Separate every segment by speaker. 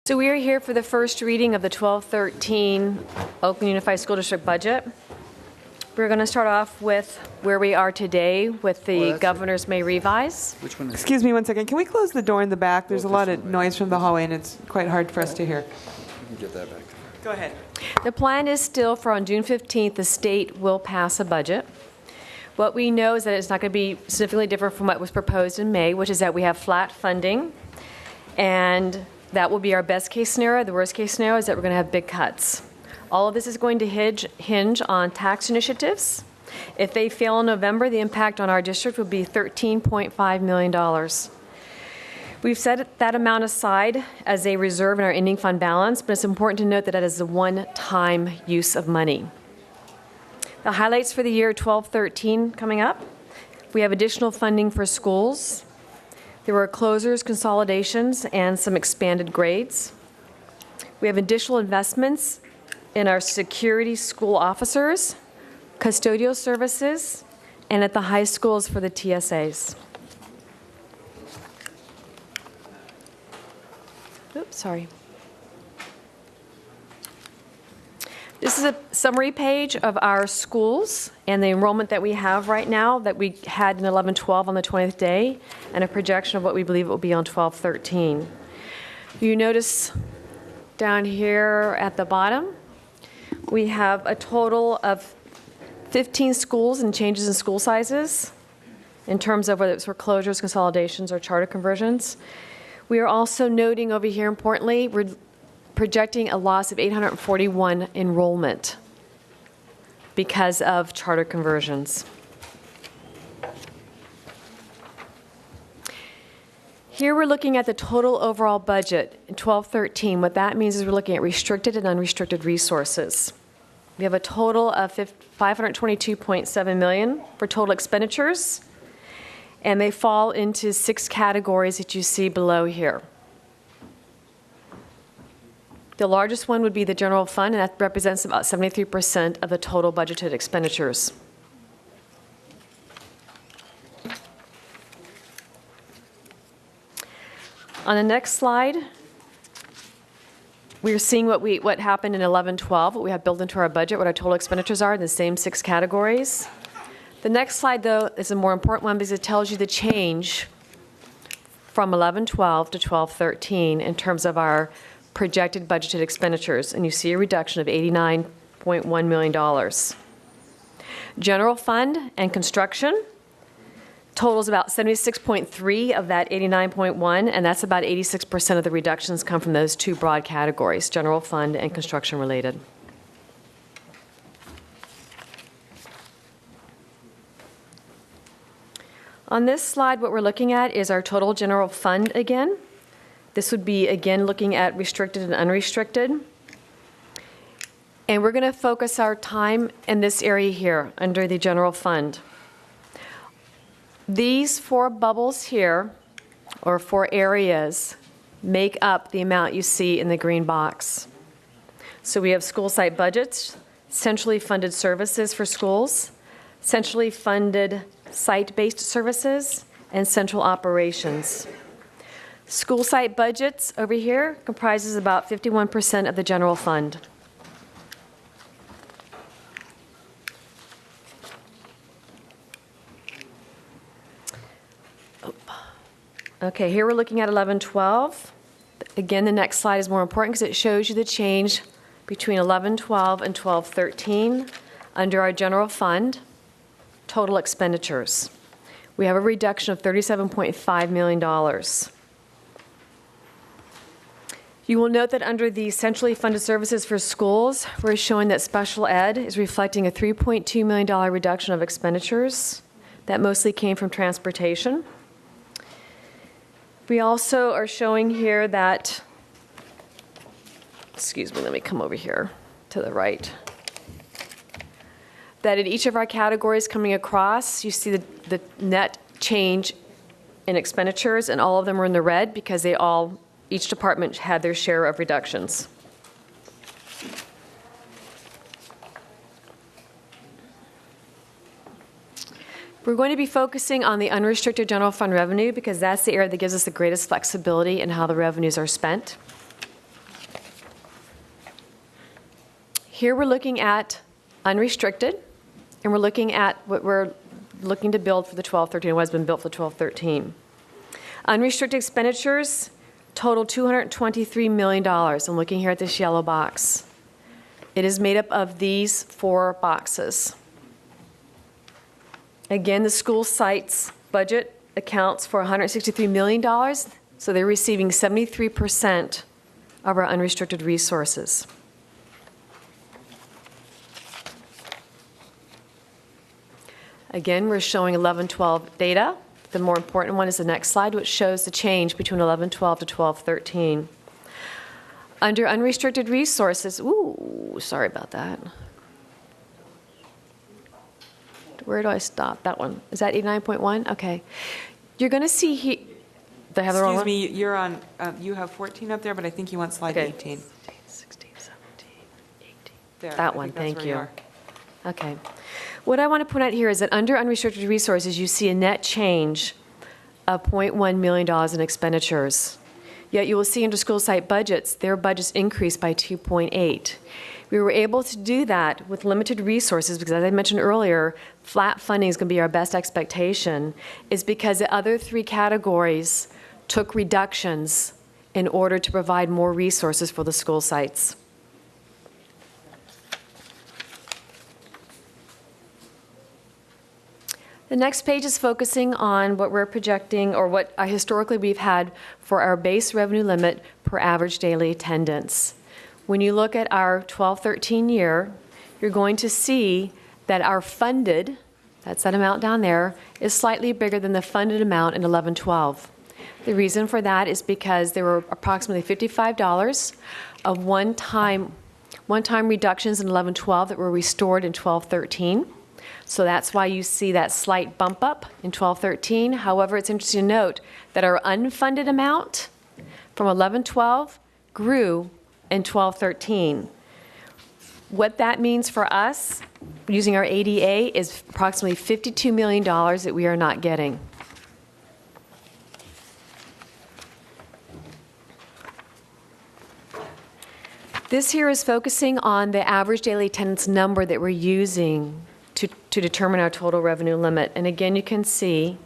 Speaker 1: So we are here for the first reading of the 12-13 Oakland Unified School District budget. We're going to start off with where we are today with the governor's May revise.
Speaker 2: Which one is
Speaker 3: Excuse me one second. Can we close the door in the back? There's a lot of noise from the hallway, and it's quite hard for us to hear.
Speaker 2: You can get that back.
Speaker 3: Go ahead.
Speaker 1: The plan is still for on June 15th, the state will pass a budget. What we know is that it's not going to be significantly different from what was proposed in May, which is that we have flat funding, and that will be our best case scenario. The worst case scenario is that we're going to have big cuts. All of this is going to hinge on tax initiatives. If they fail in November, the impact on our district would be $13.5 million. We've set that amount aside as a reserve in our ending fund balance, but it's important to note that that is a one-time use of money. The highlights for the year 12-13 coming up. We have additional funding for schools. There were closures, consolidations, and some expanded grades. We have additional investments in our security school officers, custodial services, and at the high schools for the TSAs. Oops, sorry. This is a summary page of our schools and the enrollment that we have right now that we had in 11-12 on the 20th day, and a projection of what we believe it will be on 12-13. You notice down here at the bottom, we have a total of 15 schools and changes in school sizes in terms of whether it's for closures, consolidations, or charter conversions. We are also noting over here, importantly, we're projecting a loss of 841 enrollment because of charter conversions. Here we're looking at the total overall budget in 12-13. What that means is we're looking at restricted and unrestricted resources. We have a total of $522.7 million for total expenditures, and they fall into 6 categories that you see below here. The largest one would be the general fund, and that represents about 73% of the total budgeted expenditures. On the next slide, we're seeing what happened in 11-12, what we have built into our budget, what our total expenditures are in the same 6 categories. The next slide, though, is a more important one because it tells you the change from 11-12 to 12-13 in terms of our projected budgeted expenditures, and you see a reduction of $89.1 million. General fund and construction totals about 76.3 of that 89.1, and that's about 86% of the reductions come from those 2 broad categories, general fund and construction related. On this slide, what we're looking at is our total general fund again. This would be, again, looking at restricted and unrestricted. And we're going to focus our time in this area here under the general fund. These 4 bubbles here, or 4 areas, make up the amount you see in the green box. So we have school site budgets, centrally funded services for schools, centrally funded site-based services, and central operations. School site budgets over here comprises about 51% of the general fund. Okay, here we're looking at 11-12. Again, the next slide is more important because it shows you the change between 11-12 and 12-13 under our general fund total expenditures. We have a reduction of $37.5 million. You will note that under the centrally funded services for schools, we're showing that special ed is reflecting a $3.2 million reduction of expenditures. That mostly came from transportation. We also are showing here that, excuse me, let me come over here to the right, that in each of our categories coming across, you see the net change in expenditures, and all of them are in the red because each department had their share of reductions. We're going to be focusing on the unrestricted general fund revenue because that's the area that gives us the greatest flexibility in how the revenues are spent. Here we're looking at unrestricted, and we're looking at what we're looking to build for the 12-13, what has been built for the 12-13. Unrestricted expenditures total $223 million. I'm looking here at this yellow box. It is made up of these 4 boxes. Again, the school site's budget accounts for $163 million, so they're receiving 73% of our unrestricted resources. Again, we're showing 11-12 data. The more important one is the next slide, which shows the change between 11-12 to 12-13. Under unrestricted resources, sorry about that. Where do I stop? That one. Is that 89.1? Okay. You're going to see here. Do I have the wrong one?
Speaker 3: Excuse me, you're on, you have 14 up there, but I think you want slide 18.
Speaker 1: 16, 17, 18.
Speaker 3: There,
Speaker 1: That
Speaker 3: I
Speaker 1: one,
Speaker 3: think that's
Speaker 1: thank
Speaker 3: where
Speaker 1: you.
Speaker 3: are.
Speaker 1: Okay. What I want to point out here is that under unrestricted resources, you see a net change of $0.1 million in expenditures. Yet you will see under school site budgets, their budgets increased by 2.8. We were able to do that with limited resources because, as I mentioned earlier, flat funding is going to be our best expectation, is because the other 3 categories took reductions in order to provide more resources for the school sites. The next page is focusing on what we're projecting, or what historically we've had for our base revenue limit per average daily attendance. When you look at our 12-13 year, you're going to see that our funded, that's that amount down there, is slightly bigger than the funded amount in 11-12. The reason for that is because there were approximately $55 of one-time reductions in 11-12 that were restored in 12-13. So that's why you see that slight bump up in 12-13. However, it's interesting to note that our unfunded amount from 11-12 grew in 12-13. What that means for us, using our ADA, is approximately $52 million that we are not getting. This here is focusing on the average daily attendance number that we're using to determine our total revenue limit. And again, you can see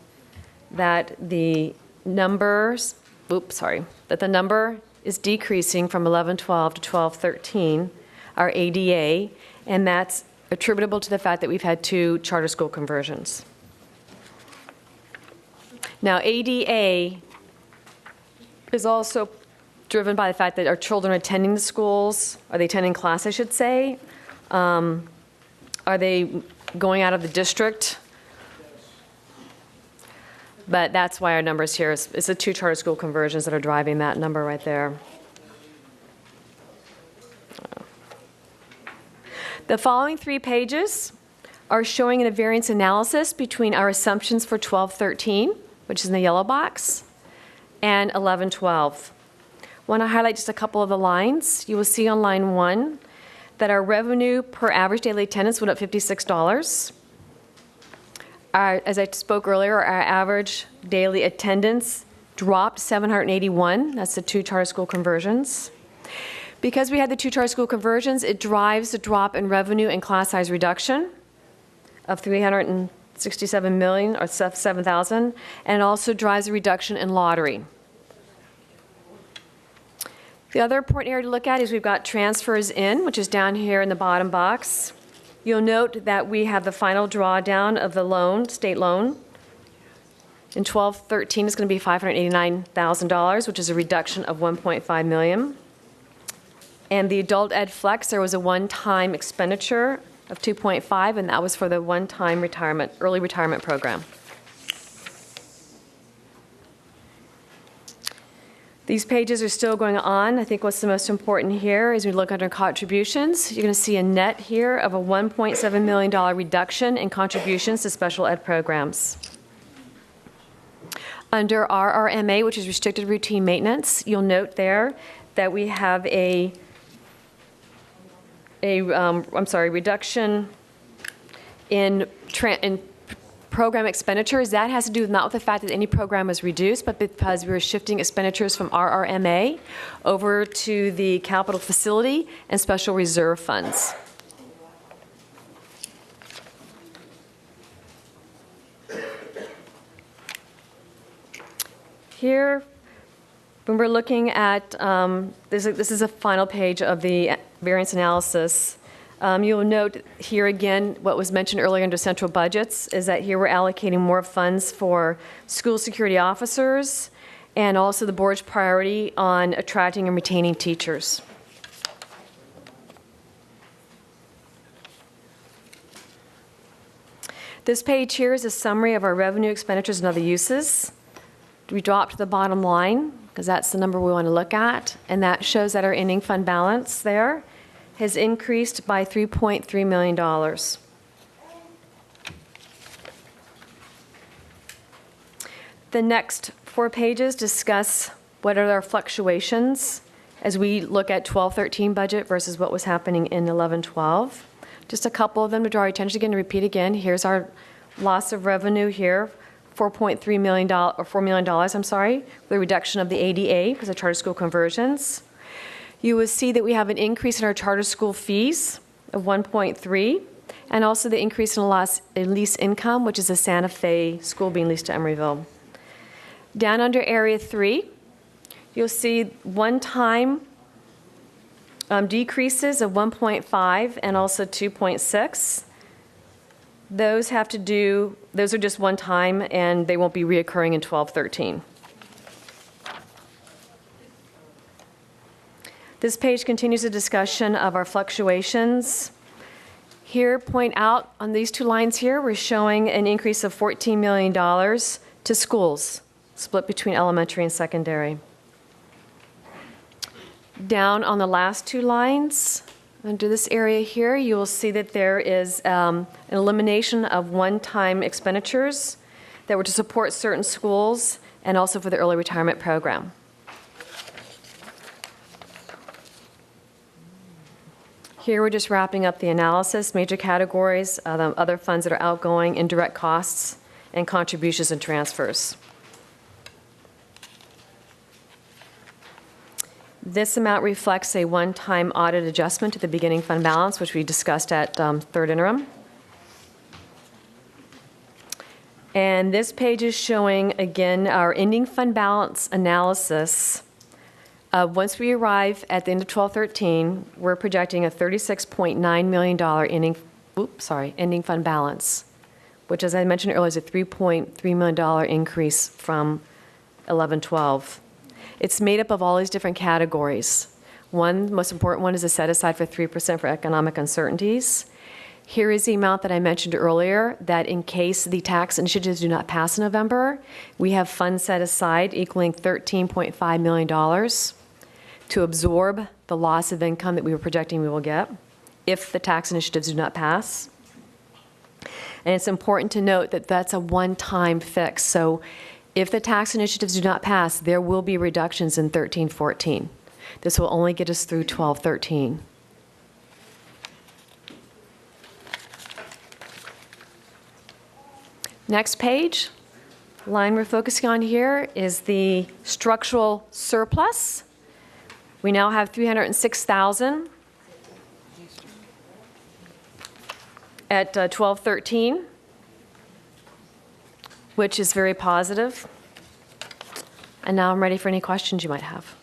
Speaker 1: that the numbers, that the number is decreasing from 11-12 to 12-13, our ADA, and that's attributable to the fact that we've had 2 charter school conversions. Now, ADA is also driven by the fact that our children are attending the schools. Are they attending class, I should say? Are they going out of the district? But that's why our numbers here is the 2 charter school conversions that are driving that number right there. The following 3 pages are showing a variance analysis between our assumptions for 12-13, which is in the yellow box, and 11-12. I want to highlight just a couple of the lines. You will see on line 1 that our revenue per average daily attendance went up $56. As I spoke earlier, our average daily attendance dropped 781. That's the 2 charter school conversions. Because we had the 2 charter school conversions, it drives the drop in revenue and class size reduction of 367 million, or 7,000, and it also drives a reduction in lottery. The other important area to look at is we've got transfers in, which is down here in the bottom box. You'll note that we have the final drawdown of the loan, state loan. In 12-13, it's going to be $589,000, which is a reduction of $1.5 million. And the adult ed flex, there was a one-time expenditure of $2.5, and that was for the one-time early retirement program. These pages are still going on. I think what's the most important here is we look under contributions. You're going to see a net here of a $1.7 million reduction in contributions to special ed programs. Under RRMA, which is restricted routine maintenance, you'll note there that we have a reduction in program expenditures, that has to do not with the fact that any program was reduced, but because we were shifting expenditures from RRMA over to the capital facility and special reserve funds. Here, when we're looking at, this is a final page of the variance analysis. You'll note here again what was mentioned earlier under central budgets is that here we're allocating more funds for school security officers and also the board's priority on attracting and retaining teachers. This page here is a summary of our revenue, expenditures, and other uses. We drop to the bottom line because that's the number we want to look at, and that shows that our ending fund balance there has increased by $3.3 million. The next 4 pages discuss what are our fluctuations as we look at 12-13 budget versus what was happening in 11-12. Just a couple of them to draw your attention again, to repeat again. Here's our loss of revenue here, $4.3 million, or $4 million, I'm sorry, the reduction of the ADA because of charter school conversions. You will see that we have an increase in our charter school fees of 1.3, and also the increase in lease income, which is a Santa Fe school being leased to Emeryville. Down under Area 3, you'll see one-time decreases of 1.5 and also 2.6. Those are just one time, and they won't be reoccurring in 12-13. This page continues a discussion of our fluctuations. Here, point out on these 2 lines here, we're showing an increase of $14 million to schools, split between elementary and secondary. Down on the last 2 lines, under this area here, you will see that there is an elimination of one-time expenditures that were to support certain schools and also for the early retirement program. Here we're just wrapping up the analysis, major categories, other funds that are outgoing, indirect costs, and contributions and transfers. This amount reflects a one-time audit adjustment to the beginning fund balance, which we discussed at third interim. And this page is showing, again, our ending fund balance analysis. Once we arrive at the end of 12-13, we're projecting a $36.9 million ending fund balance, which, as I mentioned earlier, is a $3.3 million increase from 11-12. It's made up of all these different categories. One, the most important one, is a set aside for 3% for economic uncertainties. Here is the amount that I mentioned earlier, that in case the tax initiatives do not pass in November, we have funds set aside equaling $13.5 million to absorb the loss of income that we were projecting we will get if the tax initiatives do not pass. And it's important to note that that's a one-time fix. So if the tax initiatives do not pass, there will be reductions in 13-14. This will only get us through 12-13. Next page, line we're focusing on here is the structural surplus. We now have $306,000 at 12-13, which is very positive. And now I'm ready for any questions you might have.